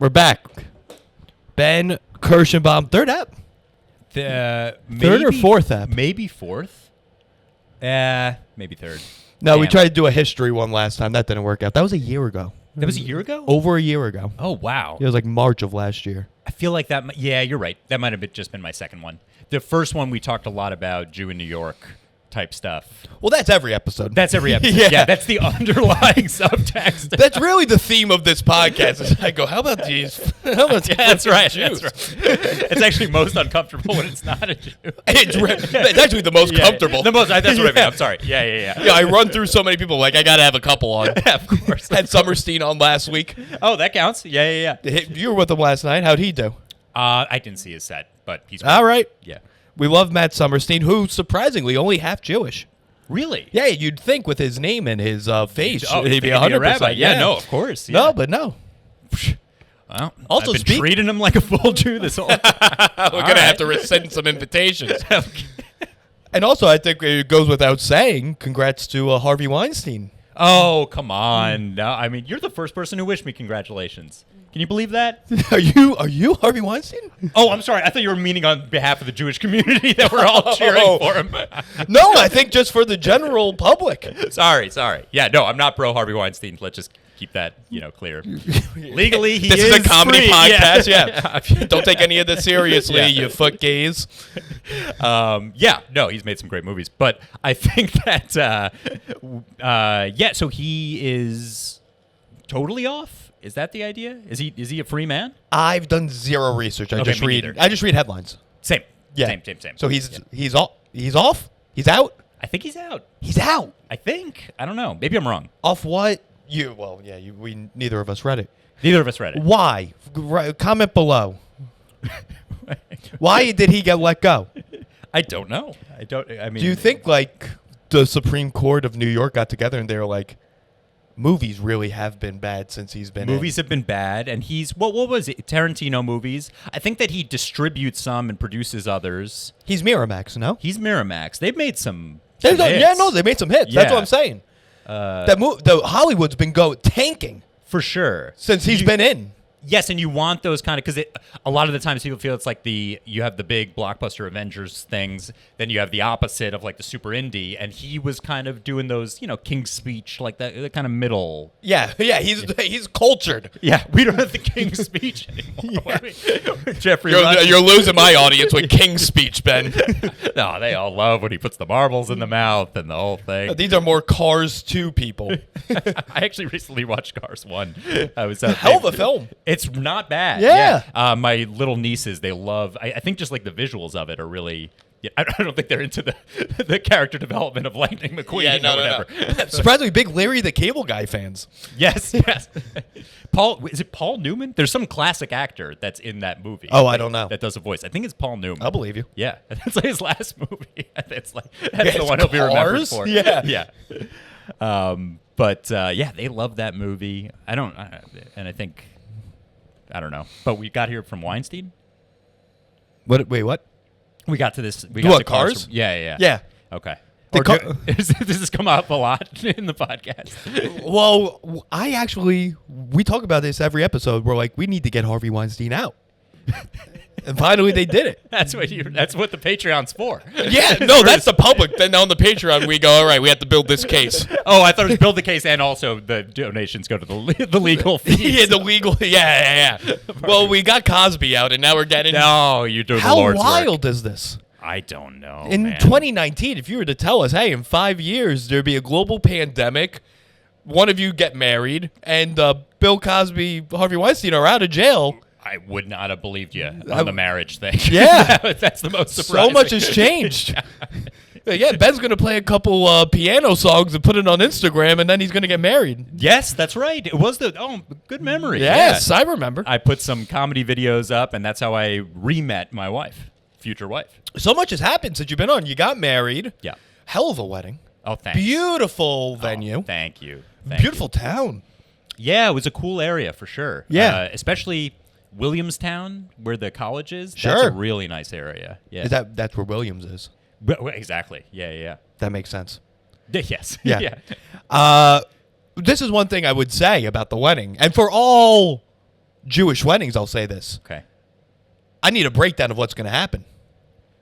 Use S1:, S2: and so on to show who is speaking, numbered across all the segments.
S1: We're back. Ben Kirschenbaum, third app.
S2: Third
S1: or fourth app?
S2: Maybe fourth. Maybe third.
S1: No, we
S2: Damn.
S1: tried to do a history one last time. That didn't work out. That was a year ago.
S2: That was a year ago?
S1: Over a year ago.
S2: Oh, wow.
S1: It was like March of last year.
S2: I feel like that. Yeah, you're right. That might have just been my second one. The first one, we talked a lot about Jew in New York type stuff.
S1: Well, that's every episode.
S2: That's every episode. Yeah, that's the underlying subtext.
S1: That's really the theme of this podcast. Is I go, how about these? How about
S2: Yeah, that's right. That's right. It's actually most uncomfortable when it's not a Jew.
S1: It's actually the most comfortable.
S2: The most. That's what I mean. I'm sorry. Yeah.
S1: Yeah, I run through so many people. Like, I got to have a couple on.
S2: Yeah, of course.
S1: Had Summerstein on last week.
S2: Oh, that counts. Yeah.
S1: You were with him last night. How'd he do?
S2: I didn't see his set, but he's great.
S1: All right.
S2: Yeah.
S1: We love Matt Summerstein, who surprisingly only half Jewish.
S2: Really?
S1: Yeah, you'd think with his name and his face,
S2: Oh,
S1: he'd be
S2: a
S1: 100%.
S2: rabbi. Yeah, no, of course. Yeah.
S1: No, but no.
S2: Well,
S1: Also
S2: I've been treating him like a full Jew this whole time.
S1: We're going to have to rescind some invitations. And also, I think it goes without saying, congrats to Harvey Weinstein.
S2: Oh, come on. No, I mean, you're the first person who wished me congratulations. Can you believe that?
S1: Are you Harvey Weinstein?
S2: Oh, I'm sorry. I thought you were meaning on behalf of the Jewish community that we're all cheering for him.
S1: No, I think just for the general public.
S2: Sorry. Yeah, no, I'm not pro Harvey Weinstein. Let's just keep that, clear. Legally, he
S1: This is a comedy
S2: free.
S1: podcast, yeah. Don't take any of this seriously, you foot gays.
S2: No, he's made some great movies. But I think that, so he is totally off? Is that the idea? Is he a free man?
S1: I've done zero research. I just read headlines.
S2: Same.
S1: Yeah.
S2: Same.
S1: So he's off? He's out?
S2: I think he's out.
S1: He's out.
S2: I think. I don't know. Maybe I'm wrong.
S1: Off what? We neither of us read it.
S2: Neither of us read it.
S1: Why? Comment below. Why did he get let go?
S2: I don't know. I mean,
S1: do you think like the Supreme Court of New York got together and they were like, movies really have been bad since he's been
S2: movies have been bad, and he's what was it? Tarantino movies. I think that he distributes some and produces others.
S1: He's Miramax, no?
S2: He's Miramax. They've made some
S1: They
S2: hits.
S1: made some hits. That's what I'm saying. The Hollywood's been tanking
S2: for sure
S1: since he's been in.
S2: Yes, and you want those kind of, because a lot of the times people feel it's like you have the big blockbuster Avengers things, then you have the opposite of like the super indie, and he was kind of doing those, King's Speech, like the kind of middle.
S1: Yeah, he's cultured.
S2: Yeah, we don't have the King's Speech anymore. Jeffrey,
S1: you're losing my audience with King's Speech, Ben.
S2: No, they all love when he puts the marbles in the mouth and the whole thing.
S1: These are more Cars 2 people.
S2: I actually recently watched Cars 1. I was
S1: hell of a film.
S2: It's not bad.
S1: Yeah.
S2: My little nieces, they love. I think just like the visuals of it are really. Yeah, I don't think they're into the character development of Lightning McQueen.
S1: Yeah, no. Surprisingly big Larry the Cable Guy fans.
S2: Yes. Is it Paul Newman? There's some classic actor that's in that movie.
S1: Oh, I don't know.
S2: That does a voice. I think it's Paul Newman.
S1: I'll believe you.
S2: Yeah, that's like his last movie. That's the one he'll be remembered for.
S1: Yeah.
S2: But they love that movie. And I think. I don't know. But we got here from Weinstein.
S1: What? Wait, what?
S2: We got to this. We
S1: got
S2: got
S1: to
S2: Cars?
S1: Yeah.
S2: Okay.
S1: Does
S2: this come up a lot in the podcast?
S1: Well, we talk about this every episode. We're like, we need to get Harvey Weinstein out. And finally they did it.
S2: That's what the Patreon's for.
S1: Yeah, no, that's the public. Then on the Patreon we go, all right, we have to build this case.
S2: Oh, I thought it was build the case and also the donations go to the legal fees.
S1: Yeah, the legal. Yeah. Well, we got Cosby out, and now we're getting.
S2: No, you're doing
S1: How
S2: the Lord's
S1: wild
S2: work.
S1: is this?
S2: I don't know.
S1: In
S2: man.
S1: 2019, if you were to tell us, hey, in 5 years there'd be a global pandemic, one of you get married, and Bill Cosby, Harvey Weinstein are out of jail.
S2: I would not have believed you on the marriage thing.
S1: Yeah.
S2: That's the most surprising.
S1: So much has changed. Yeah, Ben's going to play a couple piano songs and put it on Instagram, and then he's going to get married.
S2: Yes, that's right. It was good memory.
S1: Yes,
S2: yeah.
S1: I remember.
S2: I put some comedy videos up, and that's how I re-met my wife, future wife.
S1: So much has happened since you've been on. You got married.
S2: Yeah.
S1: Hell of a wedding.
S2: Oh, thanks.
S1: Beautiful venue.
S2: Oh, thank you.
S1: Beautiful town.
S2: Yeah, it was a cool area for sure.
S1: Yeah.
S2: Especially Williamstown, where the college is.
S1: Sure.
S2: That's a really nice area. Yeah.
S1: That's where Williams is.
S2: Exactly. Yeah.
S1: That makes sense.
S2: Yes.
S1: Yeah. This is one thing I would say about the wedding. And for all Jewish weddings, I'll say this.
S2: Okay.
S1: I need a breakdown of what's going to happen.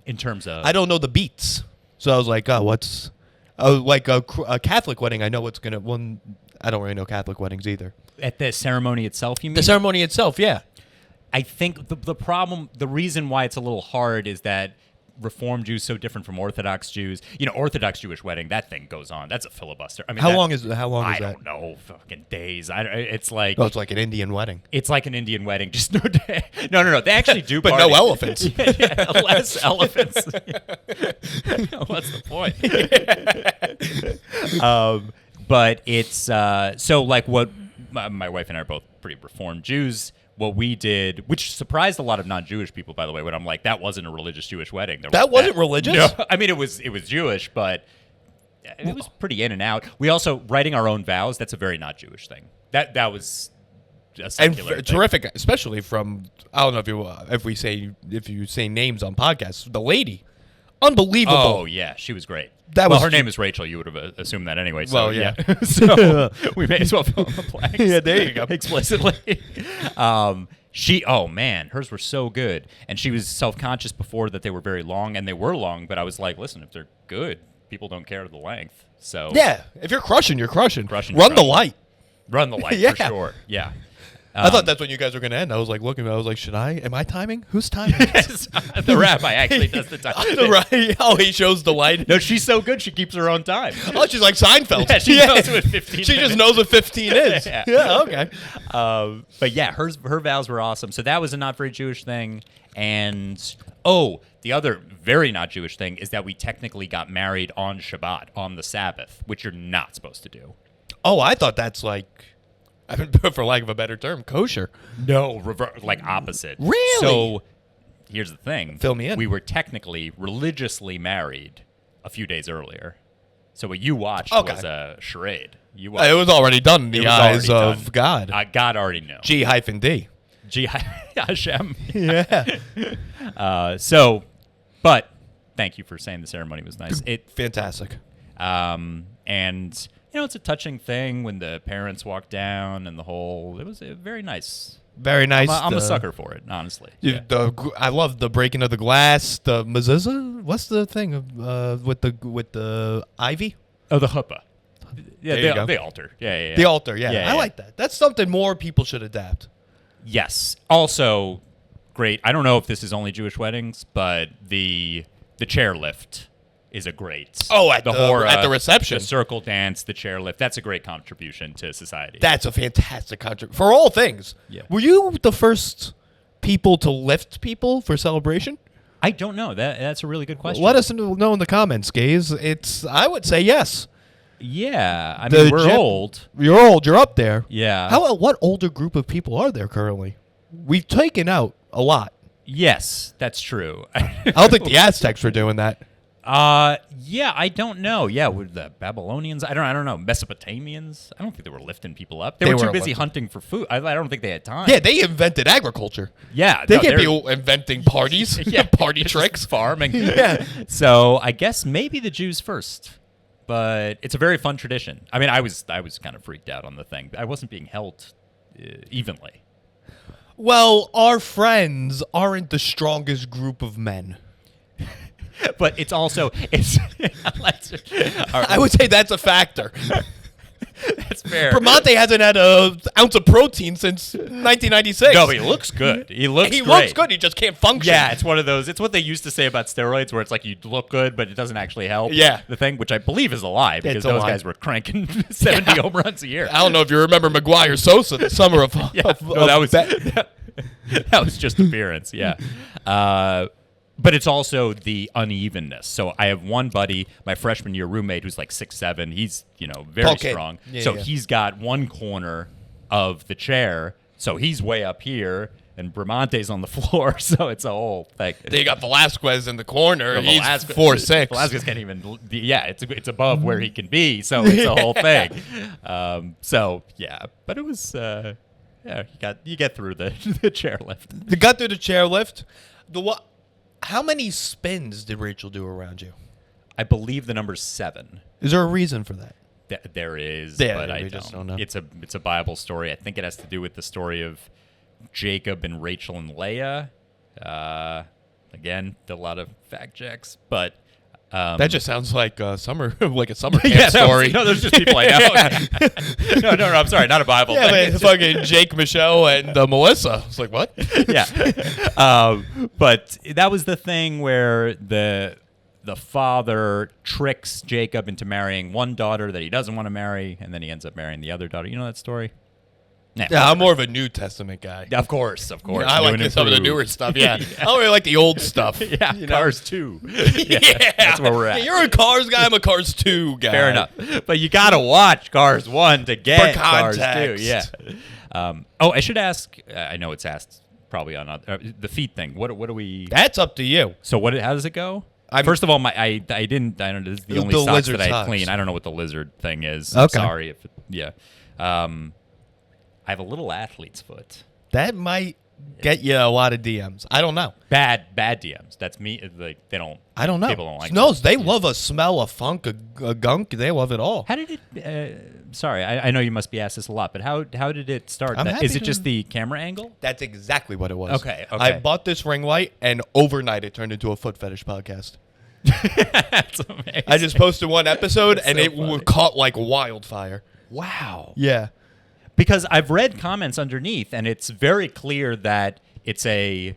S2: In terms of,
S1: I don't know the beats. So I was like, oh, what's... like a Catholic wedding, I know what's going to... Well, I don't really know Catholic weddings either.
S2: at the ceremony itself, you mean?
S1: The ceremony itself, yeah.
S2: I think the reason why it's a little hard is that Reform Jews so different from Orthodox Jews. Orthodox Jewish wedding, that thing goes on. That's a filibuster. I mean,
S1: How long is that?
S2: I don't know, fucking days. It's like
S1: Oh, it's like an Indian wedding.
S2: It's like an Indian wedding, just no day. No. They actually do,
S1: but
S2: party.
S1: no elephants.
S2: yeah, less elephants. What's the point? But it's so like what my wife and I are both pretty Reformed Jews. What we did, which surprised a lot of non-Jewish people, by the way, when I'm like, that wasn't a religious Jewish wedding.
S1: That wasn't religious?
S2: No, I mean, it was Jewish, but it was pretty in and out. We also, writing our own vows, that's a very not Jewish thing. That was a secular thing.
S1: Terrific, especially from, I don't know if you say names on podcasts, the lady. Unbelievable.
S2: Oh, yeah, she was great. Her name is Rachel. You would have assumed that anyway. So,
S1: well, yeah.
S2: So we may as well fill in the blanks.
S1: Yeah, there you go.
S2: Explicitly. Hers were so good. And she was self-conscious before that they were very long, and they were long, but I was like, listen, if they're good, people don't care the length. So
S1: yeah, if you're crushing, you're crushing.
S2: Run
S1: the light.
S2: Run the light,
S1: Yeah.
S2: for sure. Yeah.
S1: I thought that's when you guys were going to end. I was like looking, I was like, am I timing? Who's timing?
S2: The rabbi actually does the time.
S1: Right. Oh, he shows the light.
S2: No, she's so good, she keeps her own time.
S1: Oh, she's like Seinfeld.
S2: Yeah, she knows what 15
S1: She
S2: minutes.
S1: just knows what 15 is. Yeah, okay.
S2: But yeah, her vows were awesome. So that was a not very Jewish thing. And, the other very not Jewish thing is that we technically got married on Shabbat, on the Sabbath, which you're not supposed to do.
S1: Oh, I thought that's like, for lack of a better term, kosher.
S2: No, like opposite.
S1: Really?
S2: So here's the thing.
S1: Fill me in.
S2: We were technically religiously married a few days earlier. So what you watched
S1: Okay.
S2: was a charade. You
S1: It
S2: watched,
S1: was already done in
S2: it
S1: the
S2: was
S1: eyes
S2: already
S1: of
S2: done.
S1: God.
S2: God already knew.
S1: G-D.
S2: Hashem.
S1: Yeah.
S2: But thank you for saying the ceremony was nice.
S1: Fantastic.
S2: And it's a touching thing when the parents walk down and it was very nice.
S1: Very nice.
S2: I'm a sucker for it, honestly.
S1: I love the breaking of the glass, the mezuzah. What's the thing with the ivy?
S2: Oh, the chuppah. Yeah,
S1: There you go.
S2: the altar. Yeah.
S1: The altar, yeah.
S2: Yeah,
S1: I
S2: yeah.
S1: like that. That's something more people should adapt.
S2: Yes. Also, great. I don't know if this is only Jewish weddings, but the chairlift is a great.
S1: Oh, at
S2: hora,
S1: the reception.
S2: the circle dance, the chairlift. That's a great contribution to society.
S1: That's a fantastic contribution for all things.
S2: Yeah.
S1: Were you the first people to lift people for celebration?
S2: I don't know. That's a really good question.
S1: Let us know in the comments, Gaze. I would say yes.
S2: Yeah, I mean, we're old.
S1: You're old. You're up there.
S2: Yeah.
S1: What older group of people are there currently? We've taken out a lot.
S2: Yes, that's true.
S1: I don't think the Aztecs were doing that.
S2: Yeah, I don't know. Yeah, with the Babylonians, I don't know. Mesopotamians, I don't think they were lifting people up. They were too
S1: weren't
S2: busy
S1: lifting.
S2: hunting for food. I don't think they had time.
S1: Yeah, they invented agriculture.
S2: Yeah,
S1: They
S2: no,
S1: can't
S2: they're-
S1: be inventing parties.
S2: Yeah,
S1: Party
S2: it's
S1: tricks.
S2: just farming.
S1: Yeah.
S2: So I guess maybe the Jews first, but it's a very fun tradition. I mean, I was kind of freaked out on the thing. I wasn't being held evenly.
S1: Well, our friends aren't the strongest group of men.
S2: But it's also
S1: I would say that's a factor.
S2: That's fair.
S1: Bramante hasn't had an ounce of protein since 1996.
S2: No, but he looks good. He looks
S1: He
S2: great.
S1: looks good. He just can't function.
S2: Yeah, it's one of those. It's what they used to say about steroids, where it's like you look good, but it doesn't actually help.
S1: Yeah.
S2: the thing, which I believe is a lie, because
S1: It's a
S2: those
S1: lie.
S2: guys were cranking 70 home runs a year.
S1: I don't know if you remember McGuire Sosa, the summer of.
S2: Yeah, no, that was that was just appearance. Yeah, but it's also the unevenness. So I have one buddy, my freshman year roommate, who's like 6'7". He's very
S1: Okay.
S2: strong.
S1: Yeah,
S2: so
S1: yeah.
S2: he's got one corner of the chair, so he's way up here, and Bramante's on the floor. So it's a whole thing.
S1: They got Velasquez in the corner.
S2: Well,
S1: He's
S2: Velasquez-
S1: 4'6".
S2: Velasquez can't even. Yeah, it's above where he can be. So it's a whole thing. So yeah, but it was. You get through the chairlift.
S1: They got through the chairlift. How many spins did Rachel do around you?
S2: I believe the number's 7.
S1: Is there a reason for that?
S2: There is,
S1: Yeah,
S2: but
S1: we
S2: I
S1: just
S2: don't.
S1: don't know.
S2: It's a Bible story. I think it has to do with the story of Jacob and Rachel and Leah. Again, a lot of fact checks, but
S1: That just sounds like a summer like a summer
S2: yeah,
S1: camp story.
S2: no, there's just people I know. no, I'm sorry, not a Bible
S1: Yeah,
S2: thing.
S1: man, fucking Jake, Michelle, and Melissa. It's like, what?
S2: Yeah. But that was the thing where the father tricks Jacob into marrying one daughter that he doesn't want to marry, and then he ends up marrying the other daughter. You know that story? Nah,
S1: Yeah, I'm more of a New Testament guy.
S2: Of course.
S1: Yeah, I like
S2: New and
S1: some of the
S2: improved.
S1: newer stuff. Yeah, I don't really like the old stuff.
S2: Yeah,
S1: you know?
S2: Cars 2.
S1: Yeah,
S2: That's where we're at.
S1: Yeah, you're a Cars guy. I'm a Cars 2 guy.
S2: Fair enough. But you got to watch Cars 1 to get
S1: For
S2: Cars 2.
S1: context.
S2: Yeah. I should ask, I know it's asked probably on the feet thing. What do we...
S1: That's up to you.
S2: So how does it go?
S1: I'm-
S2: First of all, I don't know. This is the only
S1: The
S2: socks
S1: lizard
S2: that I
S1: socks.
S2: clean. I don't know what the lizard thing is.
S1: Okay.
S2: Sorry if I have a little athlete's foot.
S1: That might get you a lot of DMs. I don't know.
S2: Bad DMs. That's me. Like they don't.
S1: I don't know.
S2: People don't like
S1: no,
S2: that.
S1: they love a smell, a funk, a gunk. They love it all.
S2: How did it? Sorry, I know you must be asked this a lot, but how did it start?
S1: I'm happy
S2: Is it
S1: to-
S2: just the camera angle?
S1: That's exactly what it was.
S2: Okay.
S1: I bought this ring light, and overnight it turned into a foot fetish podcast.
S2: That's amazing.
S1: I just posted one episode, and
S2: so
S1: it
S2: funny.
S1: caught like wildfire.
S2: Wow.
S1: Yeah.
S2: Because I've read comments underneath, and it's very clear that it's a,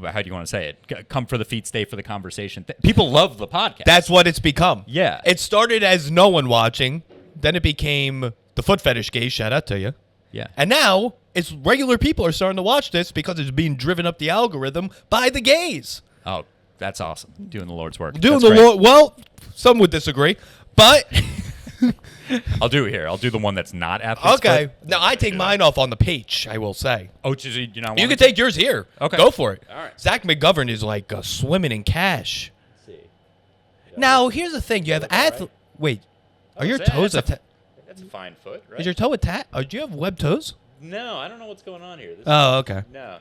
S2: how do you want to say it? Come for the feet, stay for the conversation. People love the podcast.
S1: That's what it's become.
S2: Yeah.
S1: It started as no one watching, then it became the foot fetish gays. Shout out to you.
S2: Yeah.
S1: And now it's regular people are starting to watch this because it's being driven up the algorithm by the gays.
S2: Oh, that's awesome. Doing the Lord's work.
S1: Doing
S2: That's
S1: the
S2: great.
S1: Lord. Well, some would disagree, but
S2: I'll do it here. I'll do the one that's not athlete's
S1: okay.
S2: foot.
S1: Now I take mine off on the page. I will say.
S2: Oh, you know,
S1: You can take yours here.
S2: Okay.
S1: Go for it.
S2: All right.
S1: Zach McGovern is like swimming in cash. Now, here's the thing. You have Wait. Are your toes attached?
S2: That's a fine foot, right?
S1: Is your toe attached? Oh, do you have webbed toes?
S2: No, I don't know what's going on here.
S1: Oh, okay.
S2: No.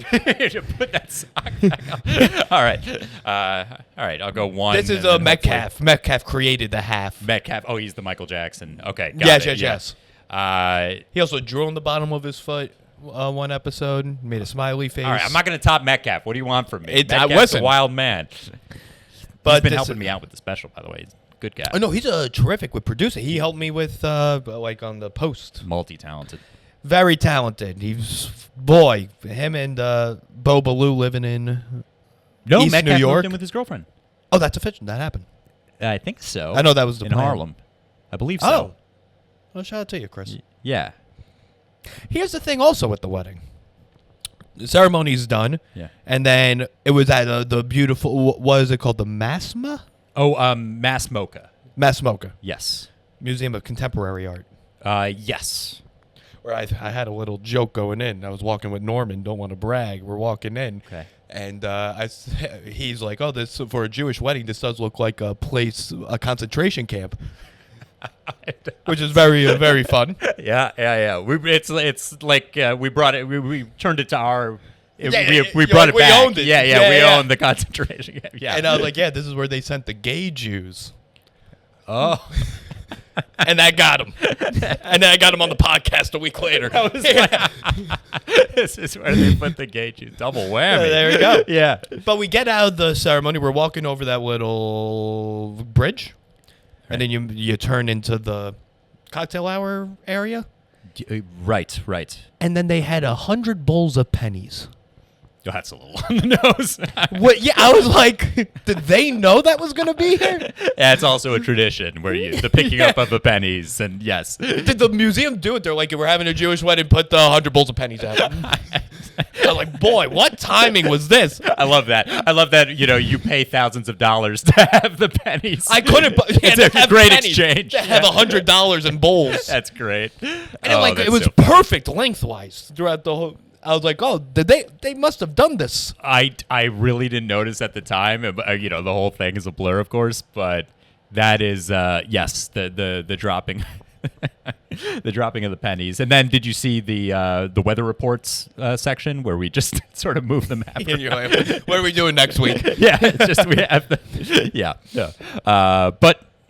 S2: Put that sock back on. All right. All right. I'll go one.
S1: This is
S2: and
S1: a
S2: then
S1: Metcalf. Metcalf created the half.
S2: Metcalf. Oh, he's the Michael Jackson. Okay. Got
S1: Yes,
S2: it.
S1: yes. He also drew on the bottom of his foot one episode, made a smiley face.
S2: All right. I'm not going to top Metcalf. What do you want from me? Metcalf's
S1: listen.
S2: a wild man.
S1: But
S2: He's been
S1: this-
S2: helping me out with the special, by the way. He's a good guy.
S1: Oh, no, he's a terrific with producing. He helped me with, like, on the post.
S2: Multi-talented.
S1: Very talented. Him and Bo Ballou living in
S2: No,
S1: East
S2: Metcalf
S1: New York.
S2: moved in with his girlfriend.
S1: Oh, that's official. That happened.
S2: I think so.
S1: I know that was the
S2: in
S1: plan.
S2: Harlem. I believe so.
S1: Oh. Well, shout out to you, Chris.
S2: Yeah.
S1: Here's the thing also with the wedding. The ceremony's done.
S2: Yeah.
S1: And then it was at the beautiful, what is it called? The MASMA?
S2: Oh, Mass Mocha.
S1: MASMOCA.
S2: Yes.
S1: Museum of Contemporary Art.
S2: Yes.
S1: Where I had a little joke going in. I was walking with Norman. Don't want to brag. We're walking in.
S2: Okay.
S1: And he's like, oh, this for a Jewish wedding, this does look like a concentration camp. Which is very, very fun.
S2: Yeah. It's like we brought it. We turned it to our. We brought it
S1: we
S2: back.
S1: owned it.
S2: Yeah, we
S1: Yeah.
S2: owned the concentration camp. Yeah.
S1: And I was like, yeah, this is where they sent the gay Jews.
S2: Oh.
S1: And that got him. And then I got him on the podcast a week later.
S2: This is where they put the gay Jews. Double whammy.
S1: There we go.
S2: Yeah.
S1: But we get out of the ceremony. We're walking over that little bridge. And then you turn into the cocktail hour area.
S2: Right.
S1: And then they had 100 bowls of pennies.
S2: Oh, that's a little on the nose.
S1: What? Yeah, I was like, did they know that was going to be here?
S2: Yeah, it's also a tradition where the picking up of the pennies, and yes.
S1: Did the museum do it? They're like, we're having a Jewish wedding, put the 100 bowls of pennies out. I was like, boy, what timing was this?
S2: I love that. You pay thousands of dollars to have the pennies.
S1: I couldn't.
S2: It's a great exchange.
S1: To have $100 in bowls.
S2: That's great.
S1: And it was perfect lengthwise throughout the whole. I was like, oh, did they must have done this.
S2: I really didn't notice at the time. The whole thing is a blur, of course, but that is yes, the dropping. The dropping of the pennies. And then did you see the weather reports section where we just sort of move the map
S1: And you're like, what are we doing next week?
S2: yeah, it's just we have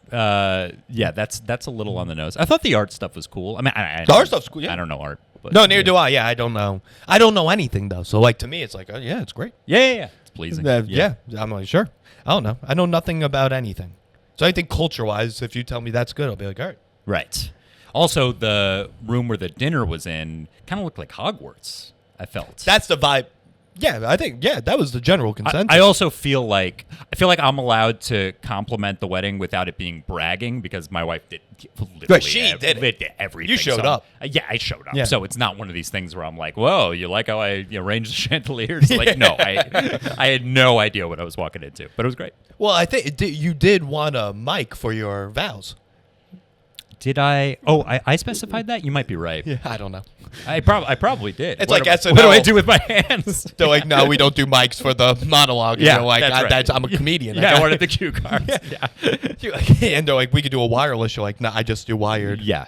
S2: that's a little on the nose. I thought the art stuff was cool. I mean,
S1: The art stuff's cool, yeah.
S2: I don't know art But
S1: No, neither do I. Yeah, I don't know. I don't know anything though. So like to me, it's like, oh, yeah, it's great.
S2: Yeah. It's pleasing.
S1: Yeah, I'm like, sure. I don't know. I know nothing about anything. So I think culture-wise, if you tell me that's good, I'll be like, all right.
S2: Right. Also, the room where the dinner was in kind of looked like Hogwarts, I felt.
S1: That's the vibe. Yeah, I think, that was the general consensus.
S2: I also feel like I'm allowed to compliment the wedding without it being bragging because my wife did literally
S1: Right, she did
S2: everything.
S1: You showed
S2: So,
S1: up.
S2: Yeah, I showed up.
S1: Yeah.
S2: So it's not one of these things where I'm like, whoa, you like how I arranged the chandeliers? Like, no, I had no idea what I was walking into, but it was great.
S1: Well, I think you did want a mic for your vows.
S2: Did I? Oh, I specified that? You might be right.
S1: Yeah, I don't know.
S2: I probably did.
S1: It's
S2: what
S1: like
S2: do,
S1: SNL.
S2: What do I do with my hands?
S1: They're like, no, we don't do mics for the monologue.
S2: Yeah,
S1: You're like,
S2: that's right.
S1: I'm a comedian.
S2: Yeah, I wanted the cue cards. Yeah.
S1: And they're like, we could do a wireless. You're like, no, I just do wired.
S2: Yeah.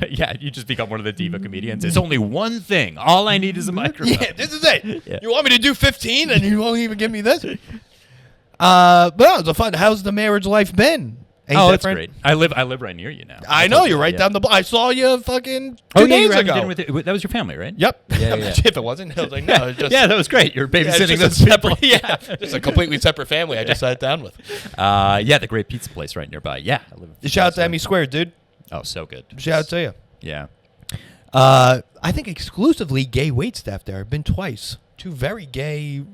S2: Yeah, you just become one of the diva comedians. It's only one thing. All I need is a microphone.
S1: Yeah, this is it.
S2: Yeah.
S1: You want me to do 15 and you won't even give me this? But no, it's a fun. How's the marriage life been? Ain't
S2: Oh, that's
S1: different?
S2: great. I live right near you now.
S1: I know, you're right down the block. I saw you fucking 2
S2: Oh, yeah,
S1: days
S2: you were having
S1: ago.
S2: dinner with it. That was your family, right?
S1: Yep.
S2: Yeah,
S1: I'm
S2: yeah.
S1: not sure if it wasn't. I was like, no, it's just,
S2: Yeah, that was great. You're
S1: yeah, it's
S2: babysitting
S1: just
S2: those people.
S1: yeah, just a completely separate family I just sat down with.
S2: Yeah, the great pizza place right nearby. Yeah.
S1: Shout out to Emmy Squared, dude.
S2: Oh, so good.
S1: Shout out to you.
S2: Yeah.
S1: I think exclusively gay waitstaff there. I've been twice. 2 very gay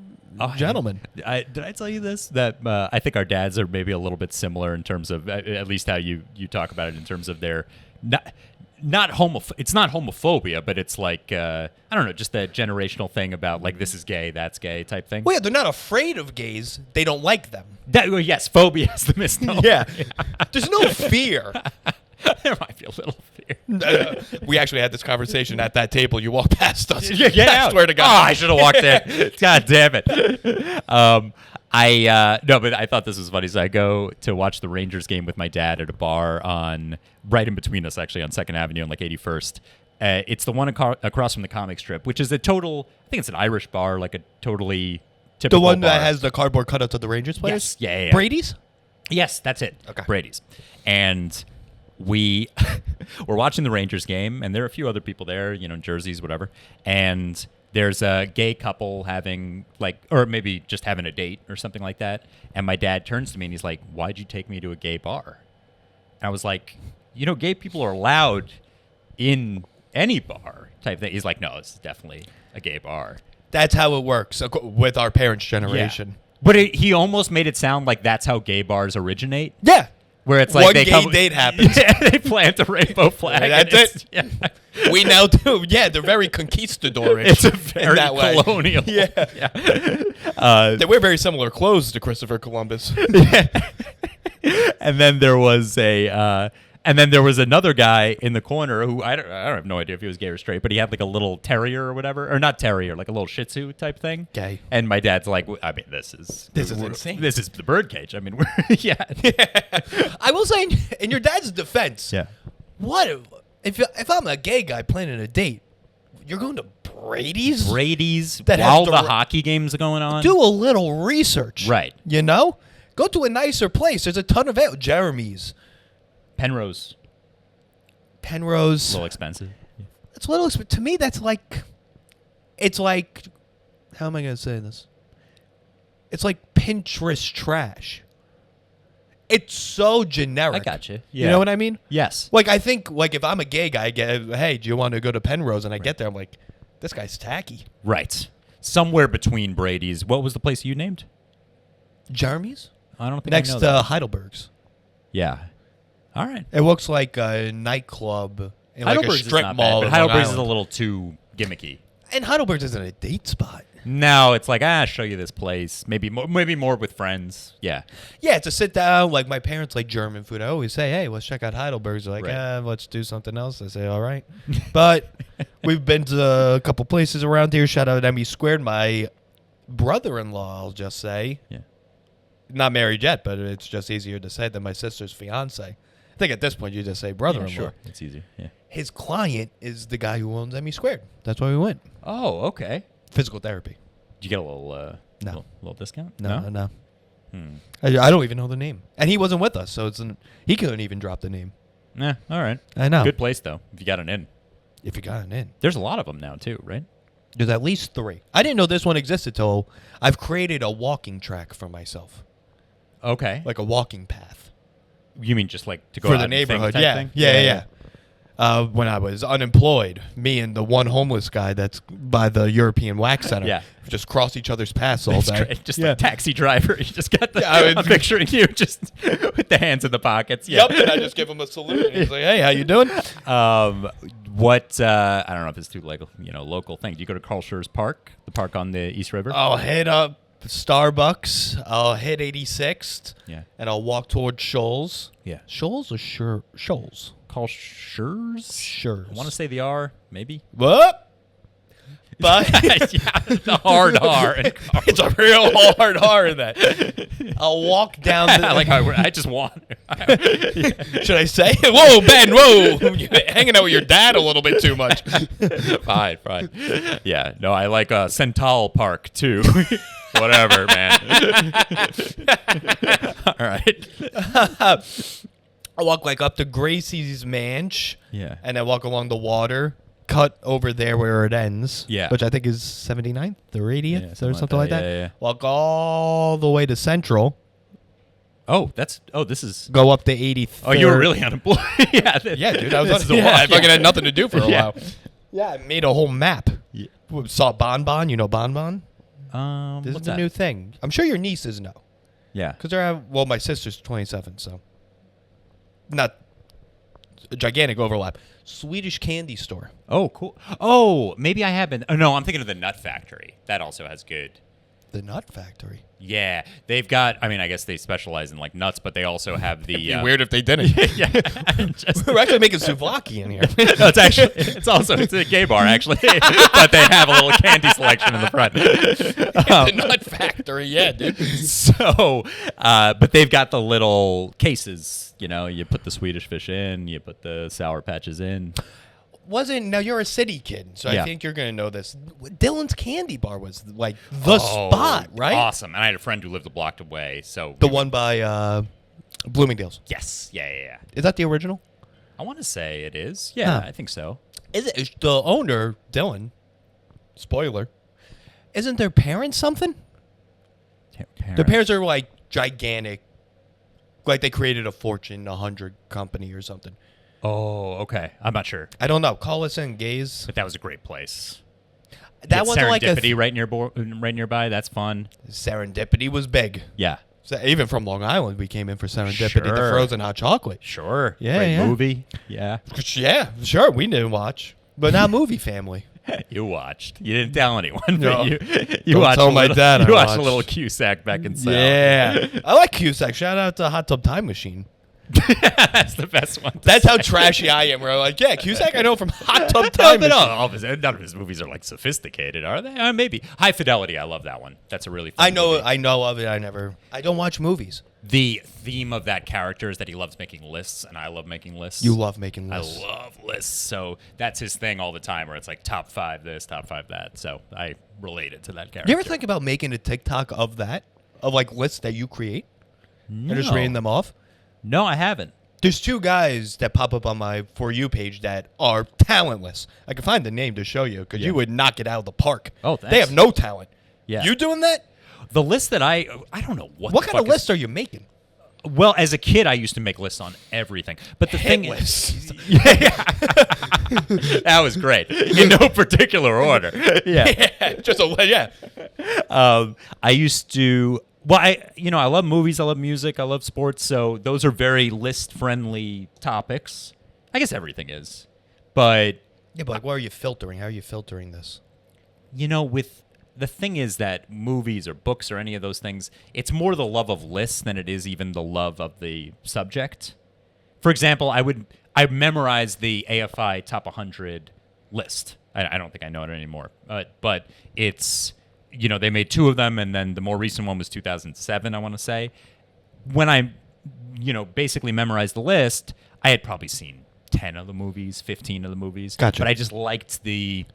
S1: gentlemen.
S2: Did I tell you this? That I think our dads are maybe a little bit similar in terms of at least how you talk about it in terms of their it's not homophobia, but it's like I don't know, just that generational thing about like this is gay, that's gay type thing.
S1: Well, yeah, they're not afraid of gays. They don't like them.
S2: Well, yes, phobia is the misnomer.
S1: Yeah. There's no fear.
S2: There might be a little fear.
S1: We actually had this conversation at that table. You walked past us.
S2: Get
S1: I
S2: out.
S1: swear to God.
S2: Oh, I should have walked in. God damn it. No, but I thought this was funny. So I go to watch the Rangers game with my dad at a bar right in between us, actually, on 2nd Avenue on like 81st. It's the one across from the comic strip, which is I think it's an Irish bar, like a totally typical
S1: The one
S2: bar.
S1: that has the cardboard cutouts of the Rangers players?
S2: Yes. Yeah.
S1: Brady's?
S2: Yes, that's it.
S1: Okay.
S2: Brady's. And we're watching the Rangers game, and there are a few other people there, jerseys, whatever. And there's a gay couple having or maybe just having a date or something like that. And my dad turns to me and he's like, "Why'd you take me to a gay bar?" And I was like, gay people are allowed in any bar type thing. He's like, "No, it's definitely a gay bar."
S1: That's how it works with our parents' generation.
S2: But he almost made it sound like that's how gay bars originate.
S1: Yeah.
S2: Where it's like
S1: One
S2: they
S1: gay date happens.
S2: Yeah, they plant a rainbow flag.
S1: And that's it.
S2: Yeah.
S1: We now do. Yeah, they're very conquistadorish.
S2: It's a very
S1: in that way.
S2: colonial.
S1: Yeah. They wear very similar clothes to Christopher Columbus.
S2: And then there was another guy in the corner who I don't have no idea if he was gay or straight, but he had like a little terrier or whatever, or not terrier, like a little Shih Tzu type thing.
S1: Gay.
S2: And my dad's like, I mean, this is
S1: insane.
S2: This is the birdcage. I mean, yeah.
S1: I will say, in your dad's defense,
S2: Yeah.
S1: what if I'm a gay guy planning a date? You're going to Brady's?
S2: Brady's
S1: That has
S2: while
S1: the
S2: the
S1: ra-
S2: hockey games are going on.
S1: Do a little research.
S2: Right.
S1: Go to a nicer place. There's a ton of it. Jeremy's.
S2: Penrose, a
S1: Penrose.
S2: little expensive.
S1: It's a little to me. That's like, it's like, how am I going to say this? It's like Pinterest trash. It's so generic.
S2: I got you.
S1: You know what I mean?
S2: Yes.
S1: Like I think, like if I'm a gay guy, I get, hey, do you want to go to Penrose? And I get there, I'm like, this guy's tacky.
S2: Right. Somewhere between Brady's. What was the place you named?
S1: Jeremy's
S2: I don't think
S1: next
S2: I know
S1: to
S2: that.
S1: Heidelberg's.
S2: Yeah. All right.
S1: It looks like a nightclub in like a
S2: Heidelberg's is
S1: strip
S2: not
S1: mall.
S2: bad,
S1: in
S2: but
S1: Long
S2: Heidelberg's is a
S1: Island.
S2: little too gimmicky.
S1: And Heidelberg's isn't a date spot.
S2: No, it's like, show you this place. Maybe more with friends. Yeah.
S1: Yeah, it's a sit down. Like my parents like German food. I always say, hey, let's check out Heidelberg's. They're like,
S2: Right.
S1: let's do something else. I say, all right. But we've been to a couple places around here. Shout out Emmy Squared. My brother-in-law, I'll just say.
S2: Yeah.
S1: Not married yet, but it's just easier to say than my sister's fiance. I think at this point you just say brother-in-law.
S2: Yeah, sure. It's easier. Yeah.
S1: His client is the guy who owns Emmy Squared. That's why we went.
S2: Oh, okay.
S1: Physical therapy.
S2: Did you get a little little discount?
S1: No.
S2: Hmm.
S1: I don't even know the name. And he wasn't with us, so he couldn't even drop the name.
S2: Nah, all right.
S1: I know.
S2: Good place though. If you got an in.
S1: If you got an in.
S2: There's a lot of them now too, right?
S1: There's at least 3. I didn't know this one existed till I've created a walking track for myself.
S2: Okay.
S1: Like a walking path.
S2: You mean just like to go
S1: For
S2: out
S1: the
S2: and think
S1: neighborhood.
S2: type
S1: Yeah.
S2: thing?
S1: Yeah. When I was unemployed, me and the one homeless guy that's by the European Wax Center just crossed each other's paths all
S2: That's
S1: day.
S2: great. Just like taxi driver. You just got the.
S1: Yeah,
S2: I'm picturing you just with the hands in the pockets. Yeah.
S1: Yep, and I just give him a salute. And he's like, "Hey, how you doing?"
S2: What I don't know if it's too like local thing. Do you go to Carl Schurz Park, the park on the East River?
S1: I'll hit up Starbucks. I'll hit 86th.
S2: Yeah.
S1: And I'll walk towards Shoals.
S2: Yeah.
S1: Shoals or Shoals?
S2: Carl Schurz.
S1: Schurz.
S2: I want to say the R, maybe.
S1: What? But
S2: the hard R.
S1: It's a real hard R in that. I'll walk down.
S2: I just want.
S1: Should I say? Whoa, Ben! Whoa! You're hanging out with your dad a little bit too much.
S2: Fine. Yeah. No, I like Central Park too. Whatever, man. All right.
S1: I walk like up to Gracie's Manch.
S2: Yeah.
S1: And I walk along the water, cut over there where it ends.
S2: Yeah.
S1: Which I think is 79th or 80th or something like that.
S2: Yeah.
S1: Walk all the way to Central.
S2: This is.
S1: Go up to 83rd.
S2: Oh, you were really unemployed. Yeah,
S1: dude. I was
S2: a while.
S1: I fucking had nothing to do for a
S2: Yeah.
S1: while. Yeah, I made a whole map.
S2: Yeah.
S1: Saw Bonbon. You know Bonbon? This
S2: What's
S1: is a
S2: that?
S1: new thing. I'm sure your nieces know.
S2: Yeah.
S1: Because my sister's 27, so. Not a gigantic overlap. Swedish candy store.
S2: Oh, cool. Oh, maybe I have been. Oh, no, I'm thinking of the Nut Factory. That also has good.
S1: The Nut Factory.
S2: Yeah, they've got. I mean, I guess they specialize in like nuts, but they also have the.
S1: It'd be weird if they didn't.
S2: Yeah,
S1: We're actually making souvlaki in here.
S2: No, it's a gay bar actually, but they have a little candy selection in the front.
S1: The Nut Factory, yeah, dude.
S2: So, but they've got the little cases. You put the Swedish fish in, you put the Sour Patches in.
S1: Now you're a city kid, so
S2: Yeah.
S1: I think you're gonna know this. Dylan's Candy Bar was like the spot, right?
S2: Awesome. And I had a friend who lived a block away, so
S1: The one by Bloomingdale's.
S2: yes, yeah.
S1: Is that the original?
S2: I want to say it is. Yeah,
S1: Huh.
S2: I think so.
S1: Is the owner Dylan? Spoiler. Isn't their parents something? Their parents are like gigantic. Like they created a Fortune 100 company or something.
S2: Oh, okay. I'm not sure,
S1: I don't know. Call us in, gays.
S2: but that was a great place.
S1: That was like a
S2: Serendipity right nearby. That's fun.
S1: Serendipity was big.
S2: Yeah,
S1: So even from Long Island, we came in for Serendipity,
S2: Sure.
S1: the frozen hot chocolate.
S2: sure.
S1: Yeah,
S2: great
S1: yeah.
S2: movie. Yeah,
S1: Yeah, sure. We didn't watch, but not movie family.
S2: you watched. You didn't tell anyone.
S1: No.
S2: But you
S1: Don't
S2: watched.
S1: tell
S2: a
S1: my
S2: little,
S1: dad I
S2: You watched a
S1: watched.
S2: little Cusack back in South.
S1: Yeah, I like Cusack. Shout out to Hot Tub Time Machine.
S2: That's the best one.
S1: That's how trashy I am. Where I'm like, yeah, Cusack, I know from Hot Tub Time
S2: But
S1: Machine.
S2: none of his movies are like sophisticated, are they? Maybe High Fidelity. I love that one. That's a really fun
S1: I know
S2: movie.
S1: of it. I don't watch movies.
S2: The theme of that character is that he loves making lists, and I love making lists.
S1: You love making lists.
S2: I love lists, so that's his thing all the time. Where it's like top 5 this, top 5 that. So I related to that character.
S1: You ever think about making a TikTok of that, of like lists that you create, and just
S2: No.
S1: reading them off?
S2: No, I haven't.
S1: There's 2 guys that pop up on my For You page that are talentless. I can find the name to show you because
S2: Yeah.
S1: you would knock it out of the park.
S2: Oh,
S1: They
S2: thanks.
S1: have no talent.
S2: Yeah.
S1: You doing that?
S2: The list that I don't know what.
S1: What
S2: the
S1: kind of
S2: fuck
S1: lists are you making?
S2: Well, as a kid, I used to make lists on everything. But the thing
S1: lists.
S2: is, that was great in no particular order. Yeah.
S1: Just a
S2: I used to. Well, I love movies, I love music, I love sports, so those are very list-friendly topics. I guess everything is, but
S1: Yeah, but like, what are you filtering? How are you filtering this?
S2: with the thing is that movies or books or any of those things, it's more the love of lists than it is even the love of the subject. For example, I memorized the AFI Top 100 list. I don't think I know it anymore, but it's. They made 2 of them, and then the more recent one was 2007, I want to say. When I, basically memorized the list, I had probably seen 10 of the movies, 15 of the movies.
S1: Gotcha.
S2: But I just liked the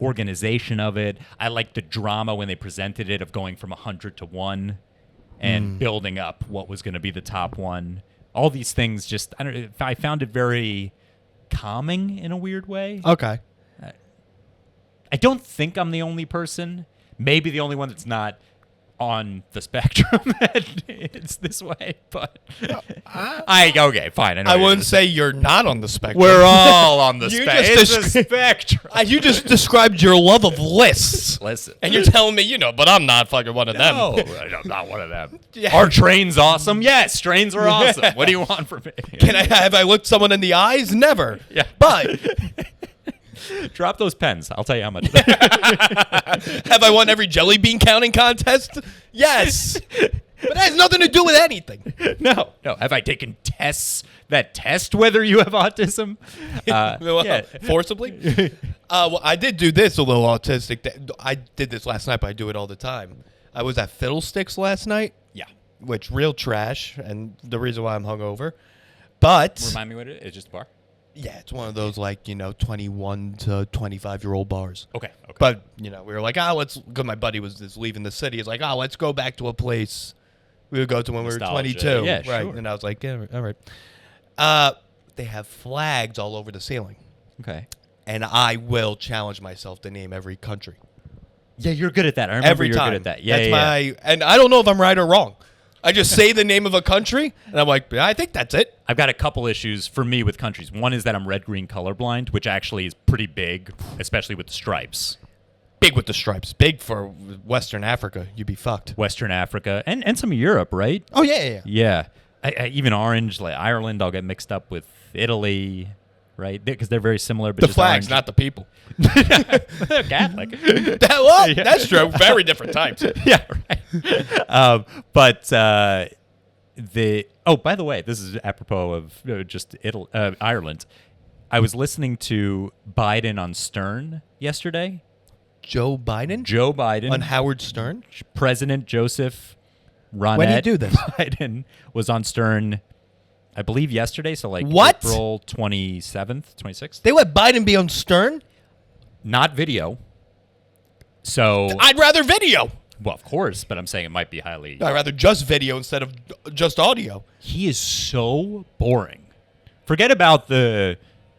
S2: organization of it. I liked the drama when they presented it of going from 100 to 1 and building up what was going to be the top one. All these things I found it very calming in a weird way.
S1: Okay.
S2: I don't think I'm the only person. Maybe the only one that's not on the spectrum that it's this way, but okay, fine. I know
S1: I
S2: you're
S1: wouldn't
S2: gonna
S1: say you're not on the spectrum.
S2: we're all on the
S1: You
S2: spectrum.
S1: just
S2: It's a spectrum.
S1: You just described your love of lists.
S2: Listen,
S1: And you're telling me, but I'm not fucking one of
S2: no,
S1: them.
S2: I'm not one of them.
S1: Yeah.
S2: Are trains awesome? Yes, trains are awesome. What do you want from me?
S1: Have I looked someone in the eyes? Never.
S2: Yeah.
S1: But
S2: Drop those pens. I'll tell you how much.
S1: have I won every jelly bean counting contest? Yes. But it has nothing to do with anything.
S2: No. Have I taken tests that test whether you have autism?
S1: Forcibly? Well, I did do this a little autistic. I did this last night, but I do it all the time. I was at Fiddlesticks last night.
S2: Yeah.
S1: Which, real trash, and the reason why I'm hungover. But
S2: Remind me what it is. It's just a bar?
S1: yeah, it's one of those 21 to 25-year-old bars.
S2: Okay.
S1: But, we were like, because my buddy was just leaving the city. He's like, let's go back to a place we would go to when
S2: Nostalgia.
S1: we were 22.
S2: Yeah,
S1: right.
S2: sure.
S1: And I was like, yeah, all right. They have flags all over the ceiling.
S2: Okay.
S1: And I will challenge myself to name every country.
S2: Yeah, you're good at that. I remember
S1: Every
S2: you're
S1: time.
S2: good at that. Yeah,
S1: That's and I don't know if I'm right or wrong. I just say the name of a country, and I'm like, I think that's it.
S2: I've got a couple issues for me with countries. One is that I'm red-green colorblind, which actually is pretty big, especially with the stripes.
S1: Big with the stripes. Big for Western Africa. You'd be fucked.
S2: Western Africa and some of Europe, right?
S1: Oh, yeah.
S2: Yeah. I even orange, like Ireland, I'll get mixed up with Italy, right? Because they're very similar. But
S1: The
S2: just
S1: flags,
S2: orange.
S1: not the people.
S2: They're Catholic. Yeah.
S1: That's true. Very different types.
S2: Yeah, right. By the way, this is apropos of just Ireland. I was listening to Biden on Stern yesterday.
S1: Joe Biden?
S2: Joe Biden.
S1: On Howard Stern?
S2: President Joseph Ronette
S1: When did he do this?
S2: Biden was on Stern, I believe, yesterday. So
S1: What?
S2: April 27th, 26th.
S1: They let Biden be on Stern?
S2: Not video. So,
S1: I'd rather video.
S2: well, of course, but I'm saying it might be highly.
S1: I'd rather just video instead of just audio.
S2: He is so boring. Forget about the